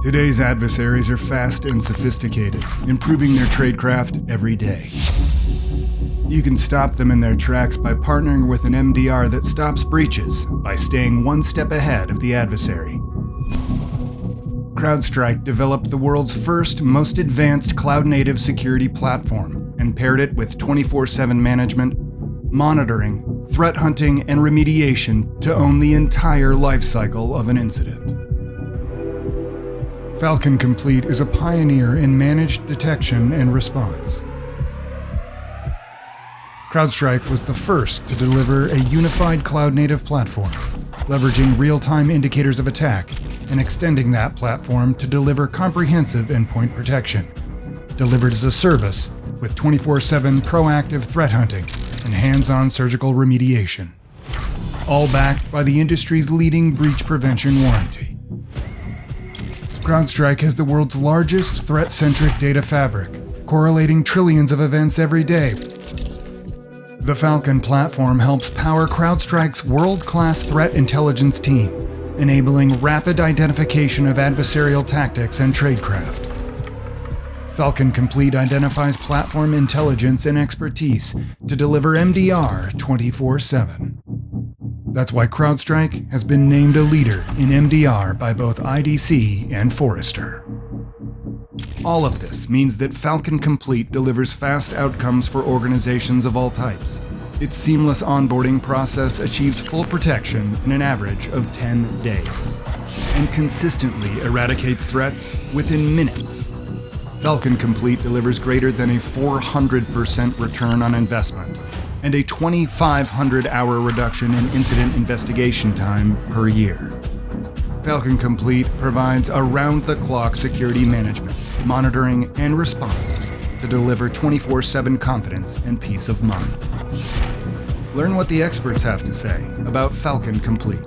Today's adversaries are fast and sophisticated, improving their tradecraft every day. You can stop them in their tracks by partnering with an MDR that stops breaches by staying one step ahead of the adversary. CrowdStrike developed the world's first, most advanced cloud-native security platform and paired it with 24/7 management, monitoring, threat hunting, and remediation to own the entire lifecycle of an incident. Falcon Complete is a pioneer in managed detection and response. CrowdStrike was the first to deliver a unified cloud-native platform, leveraging real-time indicators of attack and extending that platform to deliver comprehensive endpoint protection, delivered as a service with 24/7 proactive threat hunting and hands-on surgical remediation, all backed by the industry's leading breach prevention warranty. CrowdStrike has the world's largest threat-centric data fabric, correlating trillions of events every day. The Falcon platform helps power CrowdStrike's world-class threat intelligence team, enabling rapid identification of adversarial tactics and tradecraft. Falcon Complete identifies platform intelligence and expertise to deliver MDR 24/7. That's why CrowdStrike has been named a leader in MDR by both IDC and Forrester. All of this means that Falcon Complete delivers fast outcomes for organizations of all types. Its seamless onboarding process achieves full protection in an average of 10 days, and consistently eradicates threats within minutes. Falcon Complete delivers greater than a 400% return on investment and a 2,500-hour reduction in incident investigation time per year. Falcon Complete provides around-the-clock security management, monitoring, and response to deliver 24/7 confidence and peace of mind. Learn what the experts have to say about Falcon Complete.